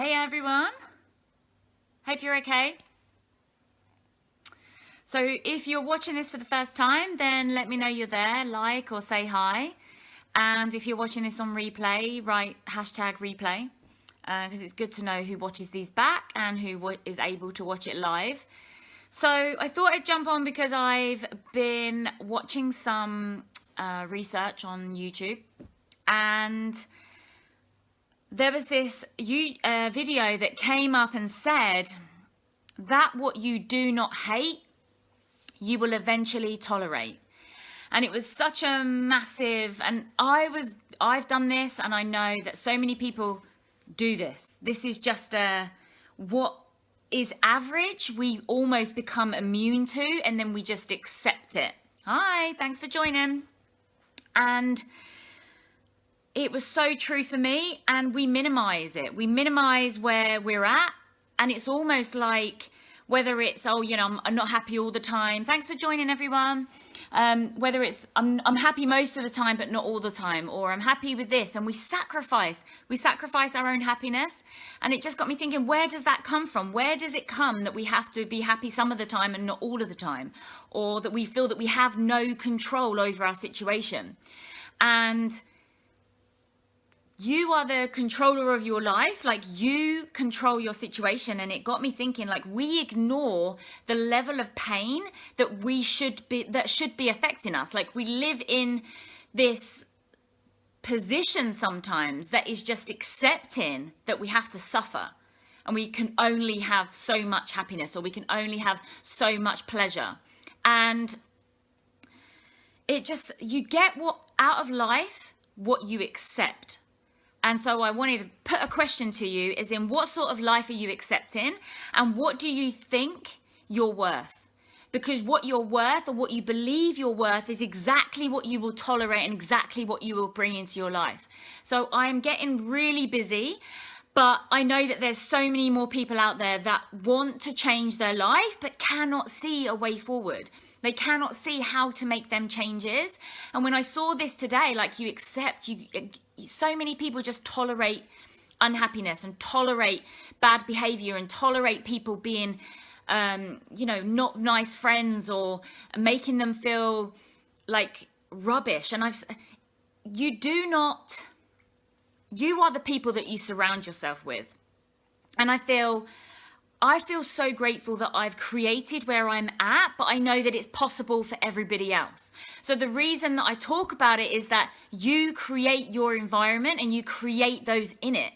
Hey everyone, hope you're okay. So if you're watching this for the first time, then let me know you're there, like or say hi. And if you're watching this on replay, write #replay, because it's good to know who watches these back and who is able to watch it live. So I thought I'd jump on because I've been watching some research on YouTube, and there was this video that came up and said that what you do not hate, you will eventually tolerate. And it was such a massive, and I've done this, and I know that so many people do this. This is just what is average, we almost become immune to, and then we just accept it. Hi, thanks for joining. And it was so true for me, and we minimize it. We minimize where we're at, and it's almost like whether it's, I'm not happy all the time. Thanks for joining, everyone. Whether it's, I'm happy most of the time, but not all the time, or I'm happy with this, and we sacrifice our own happiness. And it just got me thinking, where does that come from? Where does it come that we have to be happy some of the time and not all of the time? Or that we feel that we have no control over our situation? And you are the controller of your life, like you control your situation. And it got me thinking, like, we ignore the level of pain that should be affecting us. Like, we live in this position sometimes that is just accepting that we have to suffer, and we can only have so much happiness, or we can only have so much pleasure. And you get out of life what you accept. And so I wanted to put a question to you, as in, what sort of life are you accepting, and what do you think you're worth? Because what you're worth, or what you believe you're worth, is exactly what you will tolerate and exactly what you will bring into your life. So I'm getting really busy, but I know that there's so many more people out there that want to change their life but cannot see a way forward. They cannot see how to make them changes. And when I saw this today, like, so many people just tolerate unhappiness and tolerate bad behavior and tolerate people being, not nice friends, or making them feel like rubbish. And you are the people that you surround yourself with. And I feel so grateful that I've created where I'm at, but I know that it's possible for everybody else. So the reason that I talk about it is that you create your environment and you create those in it.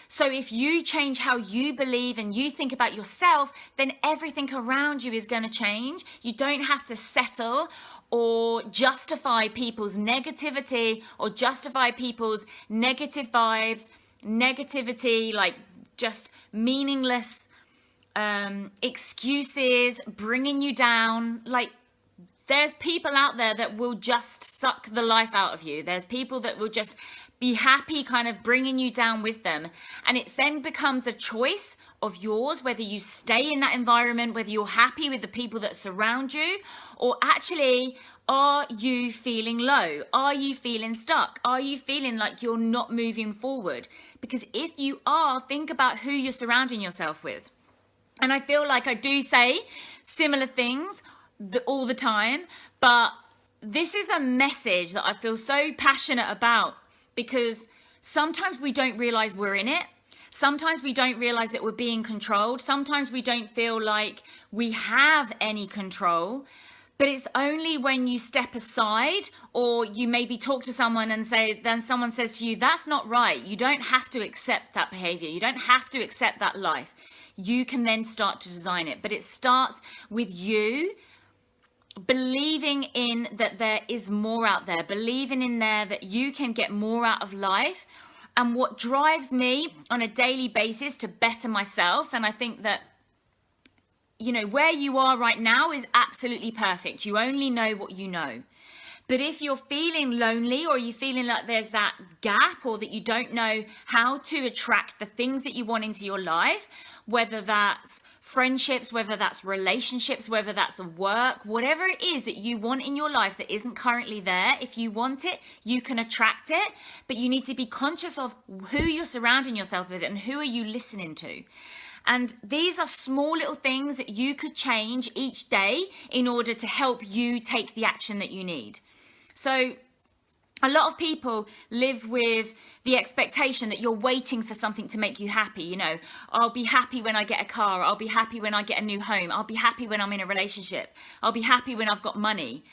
So if you change how you believe and you think about yourself, then everything around you is going to change. You don't have to settle or justify people's negativity, or justify people's negative vibes, negativity, like just meaningless excuses, bringing you down. Like, there's people out there that will just suck the life out of you. There's people that will just be happy kind of bringing you down with them. And it then becomes a choice of yours, whether you stay in that environment, whether you're happy with the people that surround you, or actually, are you feeling low? Are you feeling stuck? Are you feeling like you're not moving forward? Because if you are, think about who you're surrounding yourself with. And I feel like I do say similar things all the time, but this is a message that I feel so passionate about, because sometimes we don't realize we're in it. Sometimes we don't realize that we're being controlled. Sometimes we don't feel like we have any control. But it's only when you step aside, or you maybe talk to someone and then someone says to you, that's not right. You don't have to accept that behavior. You don't have to accept that life. You can then start to design it. But it starts with you believing in that there is more out there, believing in there that you can get more out of life. And what drives me on a daily basis to better myself, and I think that, where you are right now is absolutely perfect. You only know what you know. But if you're feeling lonely, or you're feeling like there's that gap, or that you don't know how to attract the things that you want into your life, whether that's friendships, whether that's relationships, whether that's work, whatever it is that you want in your life that isn't currently there. If you want it, you can attract it, but you need to be conscious of who you're surrounding yourself with and who are you listening to. And these are small little things that you could change each day in order to help you take the action that you need. So a lot of people live with the expectation that you're waiting for something to make you happy. You know, I'll be happy when I get a car. I'll be happy when I get a new home. I'll be happy when I'm in a relationship. I'll be happy when I've got money.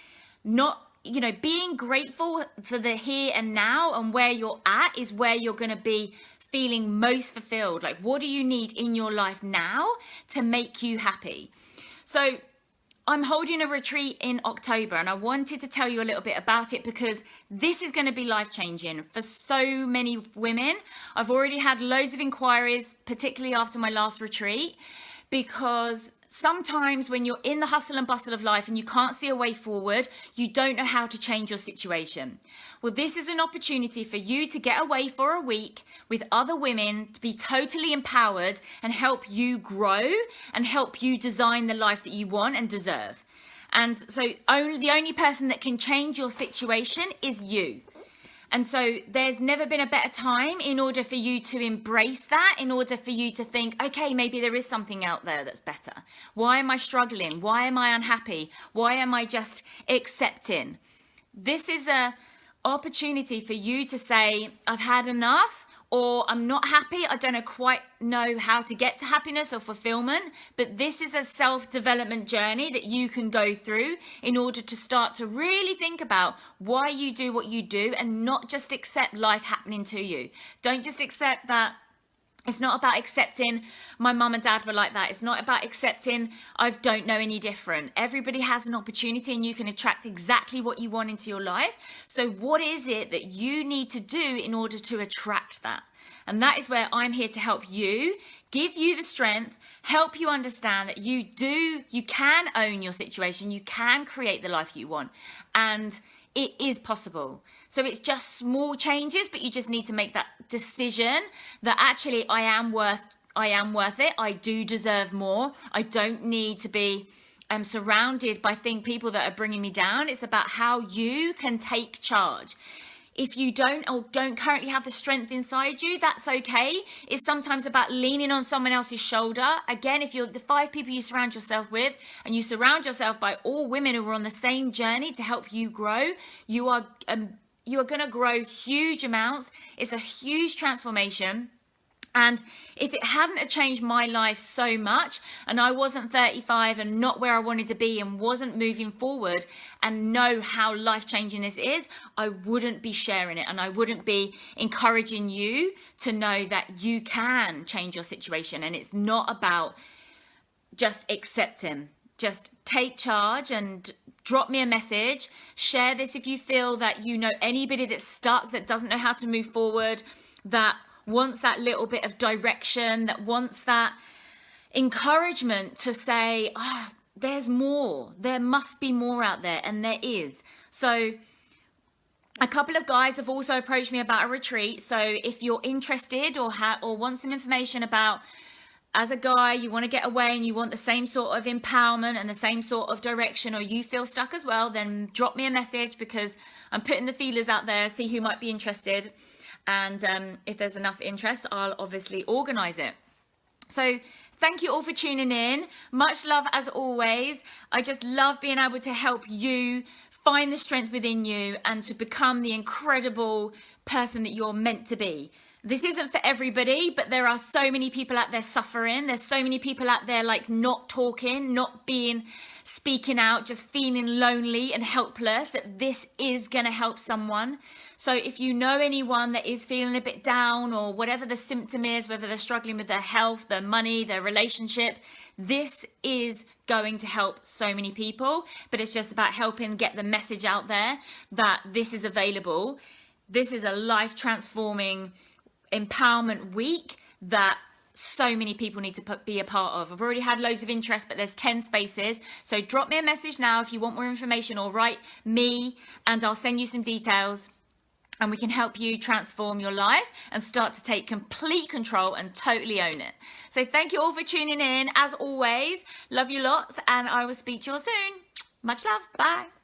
Not, you know, being grateful for the here and now and where you're at is where you're going to be feeling most fulfilled. Like, what do you need in your life now to make you happy? So I'm holding a retreat in October, and I wanted to tell you a little bit about it because this is going to be life-changing for so many women. I've already had loads of inquiries, particularly after my last retreat, because sometimes when you're in the hustle and bustle of life and you can't see a way forward, you don't know how to change your situation. Well, this is an opportunity for you to get away for a week with other women, to be totally empowered and help you grow and help you design the life that you want and deserve. And so the only person that can change your situation is you. And so there's never been a better time in order for you to embrace that, in order for you to think, okay, maybe there is something out there that's better. Why am I struggling? Why am I unhappy? Why am I just accepting? This is an opportunity for you to say, I've had enough, or I'm not happy. I don't quite know how to get to happiness or fulfillment, but this is a self-development journey that you can go through in order to start to really think about why you do what you do and not just accept life happening to you. Don't just accept that. It's not about accepting my mum and dad were like that. It's not about accepting I don't know any different. Everybody has an opportunity and you can attract exactly what you want into your life. So what is it that you need to do in order to attract that? And that is where I'm here to help you, give you the strength, help you understand that you can own your situation. You can create the life you want. And it is possible. So it's just small changes, but you just need to make that decision that actually I am worth it. I do deserve more. I don't need to be surrounded by people that are bringing me down. It's about how you can take charge. If you don't currently have the strength inside you, that's okay. It's sometimes about leaning on someone else's shoulder. Again, if you're the 5 people you surround yourself with and you surround yourself by all women who are on the same journey to help you grow, you are going to grow huge amounts. It's a huge transformation. And if it hadn't changed my life so much and I wasn't 35 and not where I wanted to be and wasn't moving forward and know how life-changing this is, I wouldn't be sharing it and I wouldn't be encouraging you to know that you can change your situation. And it's not about just accepting. Just take charge and drop me a message. Share this if you feel that you know anybody that's stuck, that doesn't know how to move forward, that wants that little bit of direction, that wants that encouragement to say, there's more. There must be more out there, and there is. So a couple of guys have also approached me about a retreat. So if you're interested or want some information about, as a guy, you want to get away and you want the same sort of empowerment and the same sort of direction, or you feel stuck as well, then drop me a message because I'm putting the feelers out there, see who might be interested. And if there's enough interest, I'll obviously organise it. So thank you all for tuning in. Much love as always. I just love being able to help you find the strength within you and to become the incredible person that you're meant to be. This isn't for everybody, but there are so many people out there suffering. There's so many people out there like not talking, speaking out, just feeling lonely and helpless, that this is going to help someone. So if you know anyone that is feeling a bit down or whatever the symptom is, whether they're struggling with their health, their money, their relationship, this is going to help so many people. But it's just about helping get the message out there that this is available. This is a life-transforming empowerment week that so many people need to be a part of. I've already had loads of interest, but there's 10 spaces. So drop me a message now if you want more information, or write me and I'll send you some details. and we can help you transform your life and start to take complete control and totally own it. So thank you all for tuning in. As always, love you lots, and I will speak to you all soon. Much love. Bye.